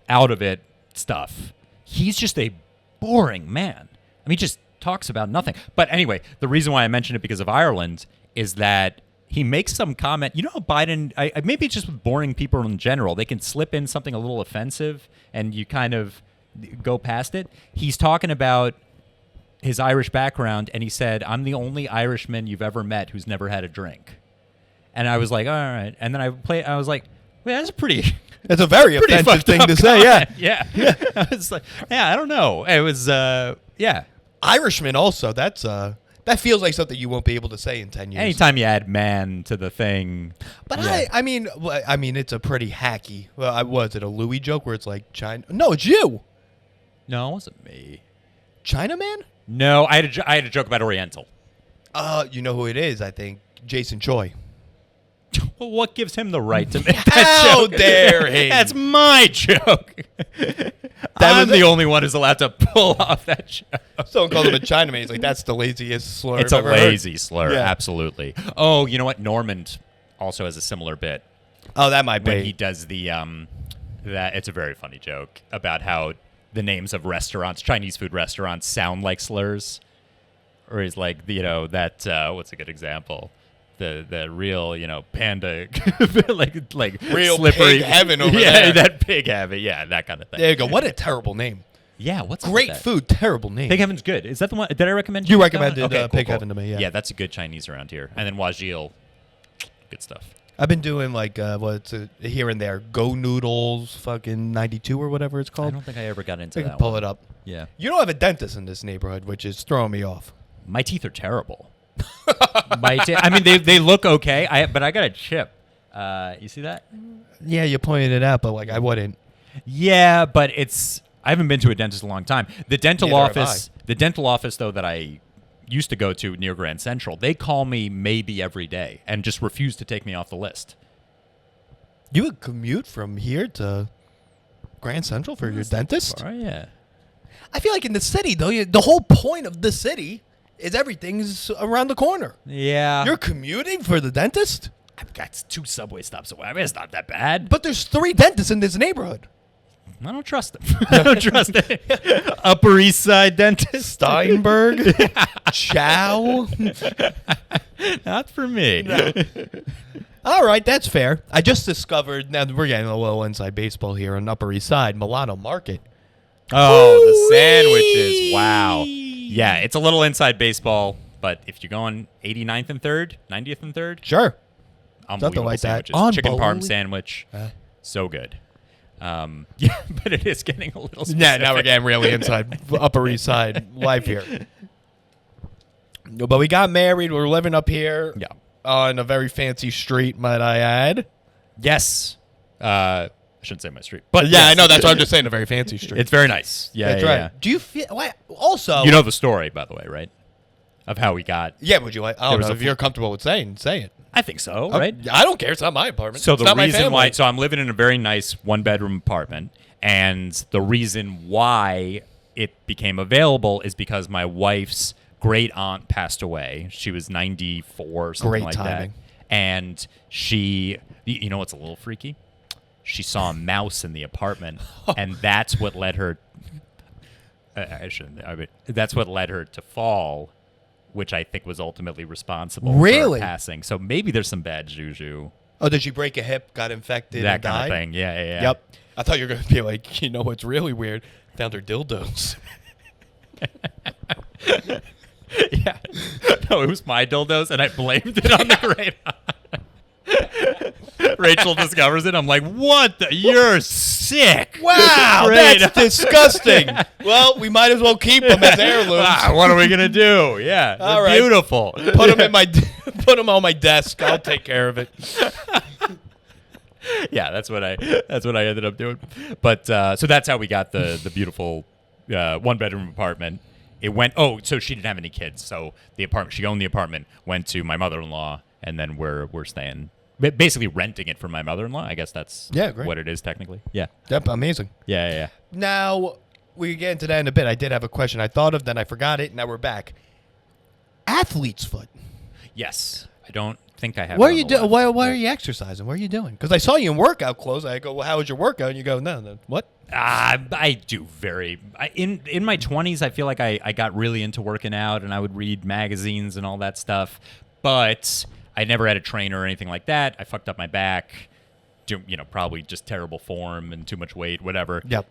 S2: out of it stuff. He's just a boring man. I mean, he just talks about nothing. But anyway, the reason why I mentioned it because of Ireland is that he makes some comment. You know how Biden, maybe it's just with boring people in general, they can slip in something a little offensive and you kind of go past it. He's talking about his Irish background, and he said, I'm the only Irishman you've ever met who's never had a drink. And I was like, all right. And then I was like, well, that's pretty...
S1: It's a very offensive
S2: fucked
S1: thing
S2: up
S1: to say, yeah.
S2: Yeah. I was like, I don't know. It was, yeah.
S1: Irishman also, that feels like something you won't be able to say in 10 years.
S2: Anytime you add man to the thing.
S1: But
S2: yeah.
S1: I mean, it's a pretty hacky. Well, was it a Louis joke where it's like China? No, it's you.
S2: No, it wasn't me.
S1: Chinaman?
S2: No, I had a joke about Oriental.
S1: You know who it is, I think. Jason Choi.
S2: Well, what gives him the right to make that
S1: How
S2: joke?
S1: dare he?
S2: That's my joke. I'm the only one who's allowed to pull off that joke.
S1: Someone called him a Chinaman. He's like, that's the laziest slur
S2: It's
S1: I've
S2: a
S1: ever heard.
S2: lazy slur,
S1: Yeah.
S2: absolutely. Oh, you know what? Normand also has a similar bit.
S1: Oh, that might
S2: When
S1: be.
S2: he does the that it's a very funny joke about how the names of restaurants, Chinese food restaurants, sound like slurs. Or he's like, that what's a good example? The real, panda, like
S1: Real
S2: slippery
S1: pig heaven over
S2: yeah,
S1: there.
S2: that pig heaven, yeah, that kind of thing.
S1: There you go. What a terrible name.
S2: Yeah, what's up with
S1: Great
S2: that?
S1: food, terrible name.
S2: Pig Heaven's good. Is that the one? Did I recommend?
S1: You
S2: Pig Heaven?
S1: recommended
S2: Okay,
S1: Pig Heaven to me, yeah.
S2: Yeah, that's a good Chinese around here. And then Wajil, good stuff.
S1: I've been doing here and there. Go Noodles, fucking 92 or whatever it's
S2: I
S1: called.
S2: don't think I ever got into
S1: I can
S2: that
S1: pull
S2: one.
S1: it up.
S2: Yeah,
S1: You don't have a dentist in this neighborhood, which is throwing me off.
S2: my teeth are terrible. I mean, they look okay. But I got a chip. You see that?
S1: Yeah, you pointed it out, but I wouldn't.
S2: Yeah, but I haven't been to a dentist in a long time. The dental
S1: Neither have
S2: office though that I used to go to near Grand Central, they call me maybe every day and just refuse to take me off the list.
S1: You would commute from here to Grand Central for your dentist?
S2: All right, yeah.
S1: I feel like in the city, though, the whole point of the city is everything's around the corner.
S2: Yeah.
S1: You're commuting for the dentist?
S2: I've got 2 subway stops away. I mean, it's not that bad.
S1: But there's 3 dentists in this neighborhood.
S2: I don't trust him. I don't trust it. Upper East Side dentist.
S1: Steinberg? Chow?
S2: Not for me.
S1: No. All right, that's fair. I just discovered, now we're getting a little inside baseball here on Upper East Side, Milano Market.
S2: Oh, the sandwiches. Wow. Yeah, it's a little inside baseball, but if you're going 89th and 3rd, 90th and 3rd,
S1: Sure.
S2: unbelievable
S1: like that.
S2: sandwiches. Chicken parm
S1: Unbelievable.
S2: sandwich. So good. Yeah, but it is getting a little specific.
S1: Yeah, now we're getting really inside Upper East Side life here. But we got married. We're living up here
S2: Yeah.
S1: on a very fancy street, might I add.
S2: Yes. I shouldn't say my street.
S1: But yeah,
S2: yes.
S1: I know. That's what I'm just saying, a very fancy street.
S2: It's very nice. Yeah,
S1: That's
S2: yeah,
S1: right.
S2: yeah.
S1: Do you feel... Also...
S2: You know the story, by the way, right? Of how we got...
S1: Yeah, would you like... I don't
S2: was
S1: know.
S2: a
S1: If you're comfortable with saying, say it.
S2: I think so, right?
S1: I don't care. It's not my apartment.
S2: So
S1: it's
S2: the
S1: not my
S2: reason
S1: family.
S2: why... So I'm living in a very nice one-bedroom apartment, and the reason why it became available is because my wife's great-aunt passed away. She was 94 or something
S1: Great
S2: like
S1: timing.
S2: that. And she... You know what's a little freaky? She saw a mouse in the apartment, and that's what led her... I shouldn't... I mean, that's what led her to fall, which I think was ultimately responsible
S1: Really?
S2: for passing. So maybe there's some bad juju.
S1: Oh, did she break a hip, got infected,
S2: That
S1: and
S2: kind
S1: died?
S2: of thing. Yeah, yeah, yeah.
S1: Yep. I thought you were going to be like, you know what's really weird? Found her dildos.
S2: Yeah. No, it was my dildos, and I blamed it on the great aunt. Rachel discovers it. I'm like, what? You're sick.
S1: Wow,
S2: Great.
S1: that's disgusting. Well, we might as well keep them as heirlooms.
S2: What are we going to do? Yeah.
S1: All
S2: They're
S1: right.
S2: beautiful.
S1: Put them in my, put them on my desk. I'll take care of it.
S2: Yeah, that's what I ended up doing. But so that's how we got the beautiful one bedroom apartment. It went so she didn't have any kids, so the apartment she owned the apartment went to my mother-in-law, and then we're staying basically renting it from my mother-in-law. I guess that's
S1: Yeah, great.
S2: what it is technically. Yeah.
S1: Yep, amazing.
S2: Yeah, yeah, yeah.
S1: Now, we get into that in a bit. I did have a question I thought of, then I forgot it. Now we're back. Athlete's foot.
S2: Yes. I don't think I have.
S1: What
S2: it
S1: are
S2: on
S1: you
S2: the
S1: doing?
S2: left.
S1: Why are you exercising? What are you doing? Because I saw you in workout clothes. I go, well, how was your workout? And you go, no. What?
S2: I do in my 20s. I feel like I got really into working out, and I would read magazines and all that stuff. But I never had a trainer or anything like that. I fucked up my back. Probably just terrible form and too much weight, whatever.
S1: Yep.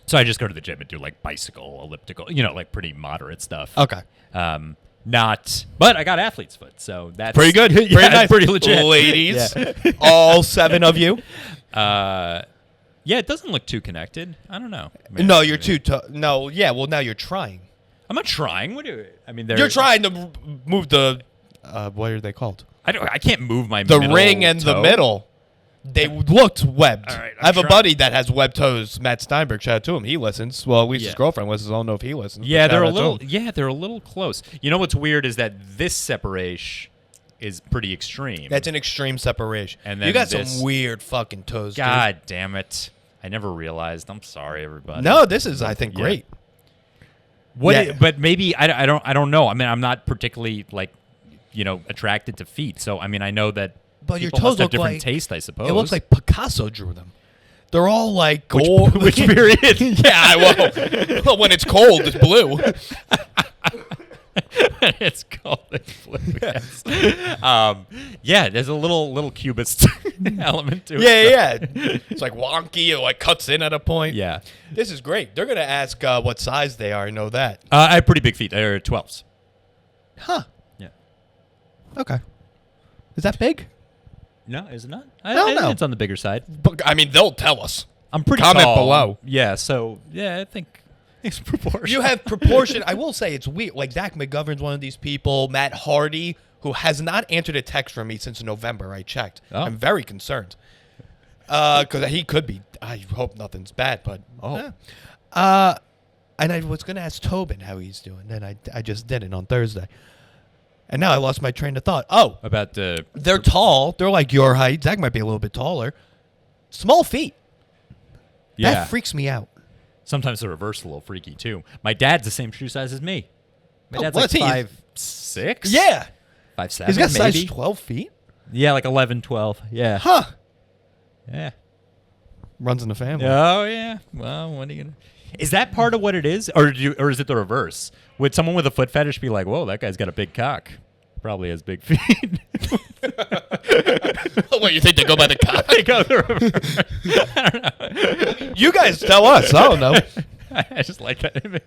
S2: So I just go to the gym and do like bicycle, elliptical, like pretty moderate stuff.
S1: Okay.
S2: But I got athlete's foot, so that's
S1: Pretty good. Pretty
S2: yeah,
S1: nice.
S2: pretty legit.
S1: Ladies,
S2: Yeah.
S1: all 7 of you.
S2: Yeah, it doesn't look too connected. I don't know.
S1: No, you're too no, yeah, well, now you're trying.
S2: I'm not trying. What do I mean?
S1: You're trying to move the, what are they called?
S2: I can't move my
S1: The
S2: middle
S1: ring and the
S2: toe.
S1: middle. They looked webbed.
S2: All right,
S1: I have a
S2: trying.
S1: buddy that has webbed toes, Matt Steinberg. Shout out to him. He listens. Well, at least his
S2: Yeah.
S1: girlfriend listens. I don't know if he listens. but
S2: Yeah,
S1: shout
S2: they're a
S1: out to
S2: little.
S1: him.
S2: Yeah, they're a little close. You know what's weird is that this separation is pretty extreme.
S1: That's an extreme separation.
S2: And then
S1: you got
S2: this-
S1: some weird fucking toes,
S2: God damn it! I never realized. I'm sorry, everybody.
S1: dude. No, this is, I think,
S2: Yeah.
S1: great.
S2: What?
S1: Yeah.
S2: But maybe I don't know. I mean, I'm not particularly attracted to feet. So I mean, I know that.
S1: But your
S2: people
S1: toes
S2: must have
S1: look
S2: different
S1: like
S2: taste, I suppose.
S1: It looks like Picasso drew them. They're all like gold.
S2: which period?
S1: Yeah, well, when it's cold, it's blue.
S2: It's called it blue. Yes. Yeah, there's a little cubist element to it.
S1: Yeah. It's like wonky. It like cuts in at a point.
S2: Yeah.
S1: This is great. They're gonna ask what size they are. I know that.
S2: I have pretty big feet. They're 12s.
S1: Huh.
S2: Yeah.
S1: Okay. Is that big?
S2: No, is it not?
S1: I don't
S2: think
S1: know.
S2: it's on the bigger side.
S1: But, I mean, they'll tell us.
S2: I'm pretty
S1: Comment
S2: tall.
S1: below.
S2: Yeah, so yeah, I think it's proportional.
S1: You have proportion. I will say it's weird. Like Zach McGovern's one of these people. Matt Hardy, who has not answered a text from me since November. I checked.
S2: Oh.
S1: I'm very concerned. Because he could be. I hope nothing's bad, but.
S2: Oh.
S1: And I was going to ask Tobin how he's doing, and I just didn't on Thursday. And now I lost my train of thought. Oh,
S2: about
S1: they're tall. They're like your height. Zach might be a little bit taller. Small feet.
S2: yeah.
S1: That freaks me out.
S2: Sometimes the reverse is a little freaky too. My dad's the same shoe size as me. My
S1: Oh,
S2: dad's
S1: what's
S2: like
S1: he?
S2: 5'6".
S1: Yeah.
S2: 5'7".
S1: He's got
S2: maybe.
S1: size 12 feet?
S2: Yeah, like 11, 12. Yeah.
S1: Huh.
S2: Yeah.
S1: runs in the family.
S2: Oh yeah. Well, what are you gonna? Is that part of what it is, or or is it the reverse? Would someone with a foot fetish be like, "Whoa, that guy's got a big cock"? Probably has big feet.
S1: What, you think they go by the cock?
S2: They go the reverse. I don't know.
S1: You guys tell us. I don't know.
S2: I just like that image.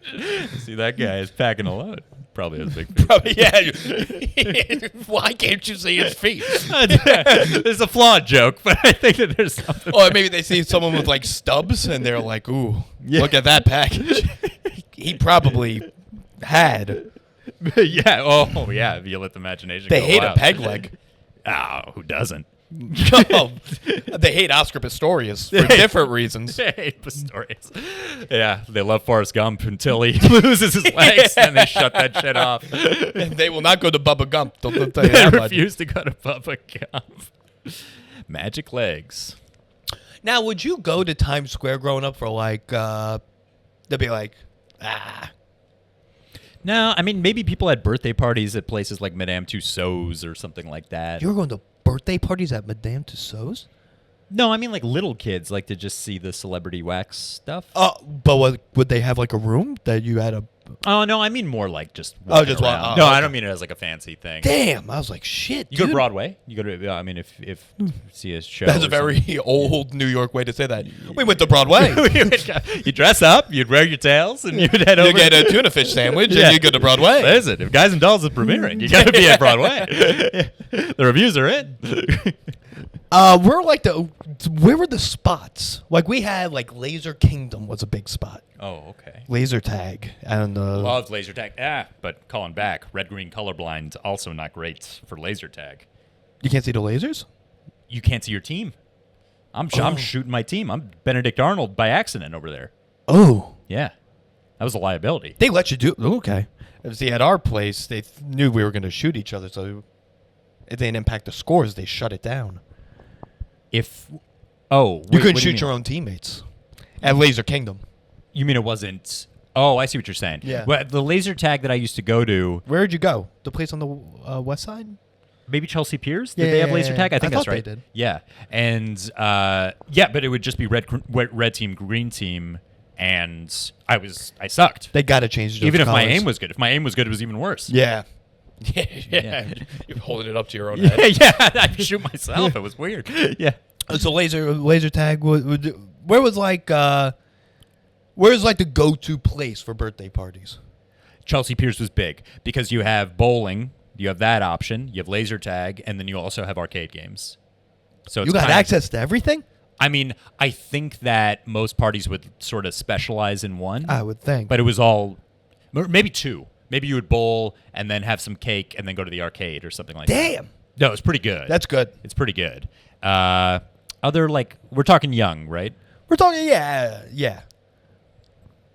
S2: See, that guy is packing a load. Probably has big feet.
S1: Probably, yeah. Why can't you see his feet?
S2: There's a flawed joke, but I think that there's something.
S1: Or maybe they see someone with like stubs and they're like, ooh, look at that package. He probably had.
S2: Yeah. Oh, yeah. If you let the imagination
S1: They
S2: go
S1: hate
S2: wild.
S1: a peg leg.
S2: Oh, who doesn't?
S1: No, they hate Oscar Pistorius for different reasons.
S2: They hate Pistorius. Yeah, they love Forrest Gump until he loses his legs, and they shut that shit off.
S1: They will not go to Bubba Gump. They'll tell you
S2: They
S1: that much.
S2: refuse to go to Bubba Gump. Magic legs.
S1: Now, would you go to Times Square growing up for like, they'll be like,
S2: No, I mean, maybe people had birthday parties at places like Madame Tussauds or something like that.
S1: you were going to birthday parties at Madame Tussauds?
S2: No, I mean, like little kids like to just see the celebrity wax stuff.
S1: But would they have like a room that you had a...
S2: Oh, no, I mean more like just
S1: Oh,
S2: walking
S1: just
S2: around.
S1: walk-
S2: No,
S1: oh,
S2: I
S1: okay.
S2: don't mean it as like a fancy thing.
S1: Damn, I was like, shit,
S2: You go
S1: dude.
S2: to Broadway. You go to, I mean, if see a show.
S1: That's
S2: or
S1: a very old New York way to say that. We went to Broadway.
S2: You dress up, you'd wear your tails, and you'd head over.
S1: You get a tuna fish sandwich
S2: Yeah.
S1: and you go to Broadway.
S2: Listen, if Guys and Dolls is premiering, you got to be at Broadway. The reviews are in.
S1: Where were the spots? Like we had like Laser Kingdom was a big spot.
S2: Oh, okay.
S1: Laser tag and
S2: Loved laser tag. But calling back, red-green colorblind also not great for laser tag.
S1: you can't see the lasers?
S2: You can't see your team. I'm shooting my team. I'm Benedict Arnold by accident over there.
S1: Oh.
S2: Yeah, that was a liability.
S1: They let you do okay. See, at our place, they knew we were going to shoot each other, so if they didn't impact the scores, they shut it down.
S2: You
S1: You couldn't shoot your own teammates at Laser Kingdom.
S2: You mean it wasn't? Oh, I see what you're saying.
S1: Yeah.
S2: Well, the laser tag that I used to go to,
S1: Where'd you go? The place on the west side?
S2: maybe Chelsea Piers. Did they have laser tag? I think that's
S1: thought
S2: right.
S1: they did.
S2: Yeah, and but it would just be red team, green team, and I sucked.
S1: They got to change those
S2: Even if my
S1: colors.
S2: aim was good. If my aim was good, it was even worse.
S1: Yeah.
S2: Yeah.
S1: You're holding it up to your own head.
S2: Yeah, I shoot myself. It was weird. Yeah.
S1: So laser tag. Where was like where's like the go-to place for birthday parties?
S2: Chelsea Piers was big because you have bowling, you have that option, you have laser tag, and then you also have arcade games. So it's
S1: You got
S2: kind of-
S1: access to everything?
S2: I mean, I think that most parties would sort of specialize in one.
S1: I would think.
S2: But it was all, maybe two. Maybe you would bowl and then have some cake and then go to the arcade or something like that.
S1: Damn.
S2: No, it's pretty good.
S1: That's good.
S2: It's pretty good. Other like we're talking young, right?
S1: We're talking yeah.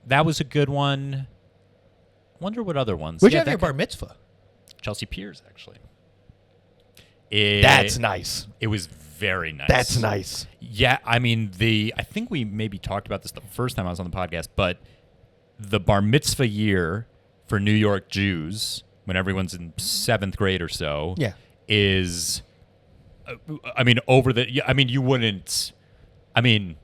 S2: That was a good one. Wonder what other ones.
S1: Where'd you
S2: Yeah,
S1: have your
S2: that
S1: bar mitzvah?
S2: Chelsea Piers, actually.
S1: That's nice.
S2: It was very nice.
S1: That's nice.
S2: Yeah, I mean I think we maybe talked about this the first time I was on the podcast, but the bar mitzvah year for New York Jews, when everyone's in 7th grade or so, is, I mean, you wouldn't, I mean,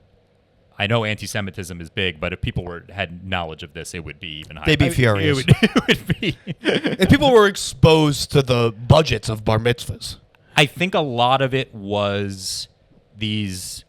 S2: I know anti-Semitism is big, but if people had knowledge of this, it would be even higher.
S1: They'd be furious.
S2: It would be.
S1: If people were exposed to the budgets of bar mitzvahs.
S2: I think a lot of it was these,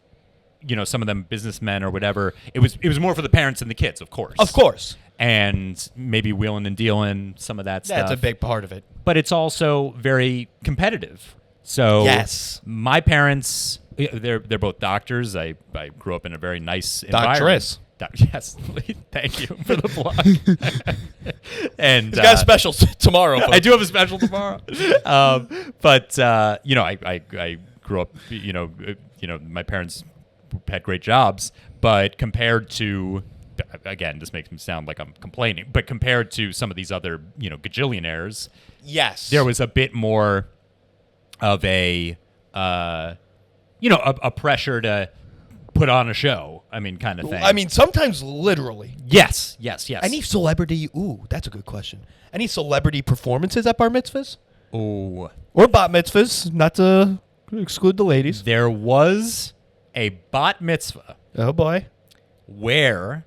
S2: some of them businessmen or whatever. It was more for the parents and the kids, of course.
S1: Of course.
S2: And maybe wheeling and dealing, some of that stuff.
S1: That's a big part of it.
S2: But it's also very competitive. So
S1: yes,
S2: my parents, they're both doctors. I grew up in a very nice environment. Yes, thank you for the plug. And
S1: got a special tomorrow. Folks.
S2: I do have a special tomorrow. But I grew up. My parents had great jobs, but compared to, again, this makes me sound like I'm complaining, but compared to some of these other gajillionaires,
S1: yes,
S2: there was a bit more of a a pressure to put on a show. I mean, kind of thing.
S1: I mean, sometimes literally.
S2: Yes.
S1: Any celebrity? Ooh, that's a good question. Any celebrity performances at bar mitzvahs?
S2: Ooh.
S1: Or bat mitzvahs, not to exclude the ladies.
S2: There was a bat mitzvah
S1: Oh, boy.
S2: where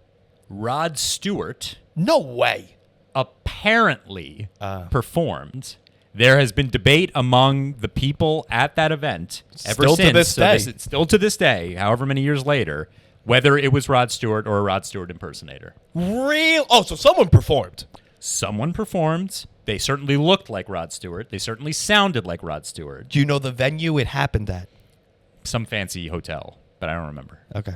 S2: Rod Stewart
S1: No way.
S2: apparently performed. There has been debate among the people at that event ever
S1: Still
S2: since.
S1: to this day.
S2: Still to this day, however many years later, whether it was Rod Stewart or a Rod Stewart impersonator.
S1: Real? Oh, so someone performed.
S2: Someone performed. They certainly looked like Rod Stewart. They certainly sounded like Rod Stewart.
S1: Do you know the venue it happened at?
S2: Some fancy hotel, but I don't remember.
S1: Okay.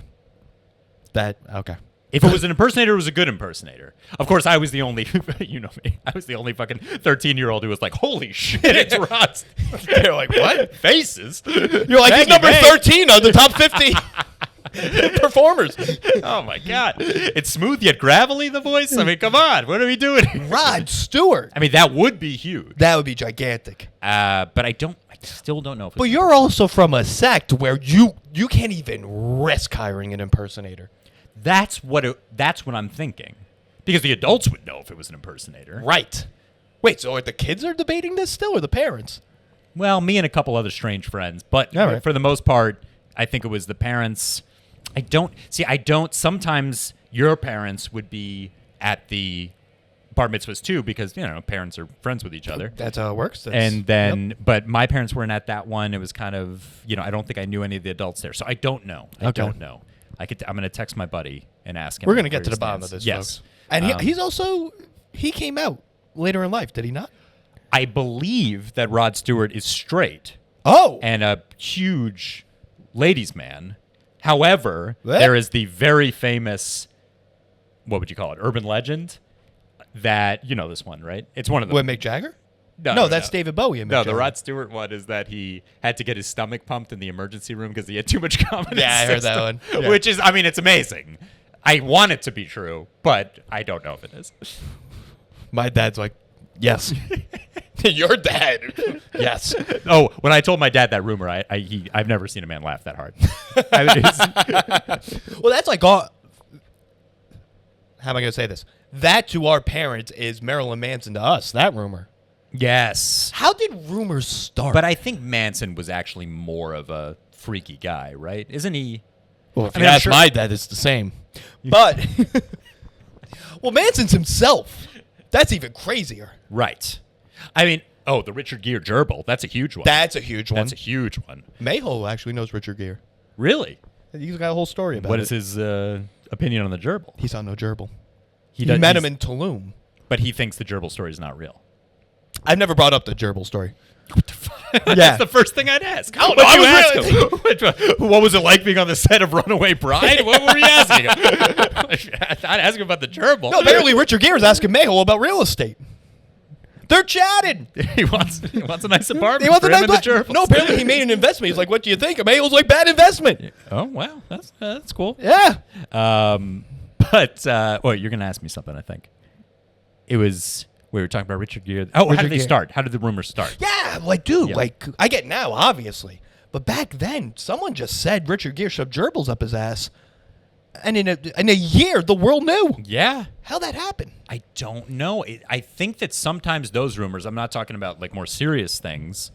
S1: Okay.
S2: If it was an impersonator, it was a good impersonator. Of course, I was the only, you know me, I was the only fucking 13-year-old who was like, holy shit, it's Rod.
S1: They're like, what?
S2: Faces?
S1: You're like, he's
S2: Maggie
S1: number
S2: May.
S1: 13 on the top 50 performers.
S2: Oh, my God. It's smooth yet gravelly, the voice? I mean, come on. What are we doing here?
S1: Rod Stewart.
S2: I mean, that would be huge.
S1: That would be gigantic.
S2: But I still don't know if it's...
S1: But you're also from a sect where you can't even risk hiring an impersonator.
S2: That's what I'm thinking. Because the adults would know if it was an impersonator.
S1: Right. Wait, so the kids are debating this still, or the parents?
S2: Well, me and a couple other strange friends. But
S1: All right.
S2: for the most part, I think it was the parents. Sometimes your parents would be at the bar mitzvahs too, because, parents are friends with each other.
S1: That's how it works.
S2: And then, but my parents weren't at that one. It was kind of, I don't think I knew any of the adults there. So I don't know. I don't know. I'm going to text my buddy and ask him.
S1: We're going to get to the bottom of this,
S2: yes.
S1: folks. And he came out later in life, did he not?
S2: I believe that Rod Stewart is straight.
S1: Oh.
S2: And a huge ladies' man. However,
S1: What?
S2: there is the very famous, what would you call it, urban legend that, this one, right? It's one of the...
S1: What, Mick Jagger?
S2: No,
S1: That's David Bowie and Mick
S2: No,
S1: Jagger.
S2: the Rod Stewart one is that he had to get his stomach pumped in the emergency room because he had too much confidence.
S1: Yeah, I heard that one. Yeah.
S2: Which is, it's amazing. I want it to be true, but I don't know if it is.
S1: My dad's like, yes. Your dad. Yes.
S2: Oh, when I told my dad that rumor, I've never seen a man laugh that hard.
S1: Well, that's like all... How am I going to say this? That to our parents is Marilyn Manson to us, that rumor.
S2: Yes.
S1: How did rumors start?
S2: But I think Manson was actually more of a freaky guy, right? Isn't he?
S1: Well, if
S2: I
S1: you
S2: mean, I'm
S1: ask
S2: sure-
S1: my dad, it's the same. But, well, Manson's himself. That's even crazier.
S2: Right. The Richard Gere gerbil. That's a huge one.
S1: That's a huge one.
S2: That's a huge one.
S1: Mayho actually knows Richard Gere.
S2: Really?
S1: He's got a whole story about
S2: What
S1: it.
S2: is his opinion on the gerbil?
S1: He's on no gerbil. He
S2: does-
S1: met
S2: he's-
S1: him in Tulum.
S2: But he thinks the gerbil story is not real.
S1: I've never brought up the gerbil story.
S2: Yeah. That's the first thing I'd ask.
S1: Oh,
S2: What'd
S1: no,
S2: you
S1: I
S2: ask
S1: was
S2: him? What was it like being on the set of Runaway Bride? What were you asking him? I'd ask him about the gerbil.
S1: No, apparently Richard Gere's asking Mayho about real estate. They're chatting.
S2: He wants a nice apartment
S1: He wants
S2: for
S1: a
S2: him and the
S1: nice
S2: gerbils.
S1: No, apparently he made an investment. He's like, what do you think? And Mayho's like, bad investment.
S2: Oh, wow. That's cool.
S1: Yeah.
S2: But you're going to ask me something, I think. It was... We were talking about Richard Gere. Oh, how
S1: Richard
S2: did they
S1: Gere.
S2: start? How did the rumors start?
S1: Yeah, like, dude,
S2: Yeah.
S1: like, I get now, obviously. But back then, someone just said Richard Gere shoved gerbils up his ass. And in a year, the world knew.
S2: Yeah.
S1: How'd that happen?
S2: I don't know. I think that sometimes those rumors, I'm not talking about like more serious things,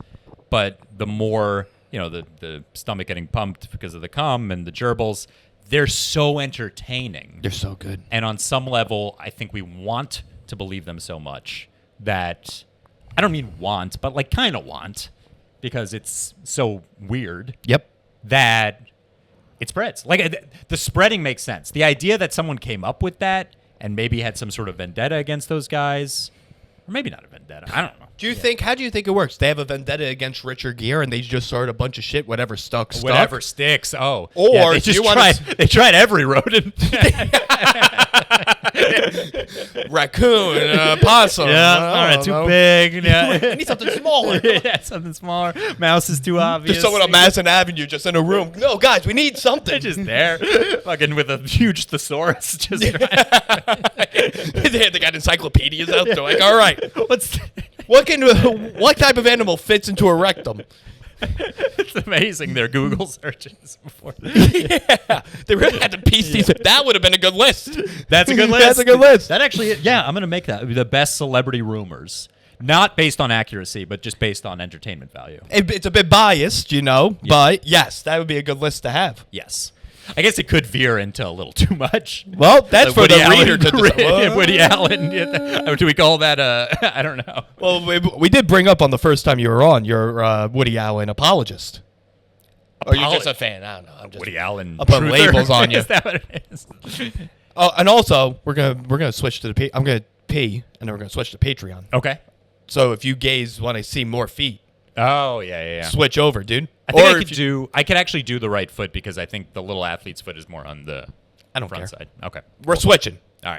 S2: but the more, the stomach getting pumped because of the cum and the gerbils, they're so entertaining.
S1: They're so good.
S2: And on some level, I think we want to believe them so much that I don't mean want, but like kind of want, because it's so weird.
S1: Yep.
S2: That it spreads. Like the spreading makes sense. The idea that someone came up with that and maybe had some sort of vendetta against those guys, or maybe not a vendetta. I don't know.
S1: How do you think it works? They have a vendetta against Richard Gere and they just started a bunch of shit, whatever stuck.
S2: Whatever sticks. Oh.
S1: Or
S2: yeah, they
S1: do you
S2: just they tried every rodent.
S1: Raccoon, possum.
S2: All right, too big. Yeah.
S1: I need something smaller.
S2: Yeah, something smaller. Mouse is too obvious.
S1: Just someone on Madison Avenue just in a room. No, guys, we need something.
S2: They're just there, fucking with a huge thesaurus. Just
S1: they got encyclopedias out there. Like, all right, what type of animal fits into a rectum?
S2: It's amazing their Google searches before.
S1: Yeah, they really had to piece these. That would have been a good list.
S2: That's a good list.
S1: That's a good list.
S2: That actually, yeah, I'm gonna make that the best celebrity rumors, not based on accuracy, but just based on entertainment value.
S1: It's a bit biased, but yes, that would be a good list to have.
S2: Yes. I guess it could veer into a little too much.
S1: Well, that's for
S2: Woody
S1: the reader to
S2: Allen,
S1: decide.
S2: Woody Allen. Do we call that I don't know.
S1: Well, we did bring up on the first time you were on, you're Woody Allen apologist. Or you're just a fan? I don't know. I'm just
S2: Woody Allen.
S1: I'll put labels on you.
S2: Is that what it is?
S1: Oh, and also we're gonna switch to the. I'm gonna pee, and then we're gonna switch to Patreon.
S2: Okay.
S1: So if you gays want to see more feet,
S2: Oh yeah.
S1: switch over, dude.
S2: I think I could actually do the right foot because I think the little athlete's foot is more on the
S1: I don't
S2: front
S1: care.
S2: side. Okay.
S1: We're switching.
S2: All right.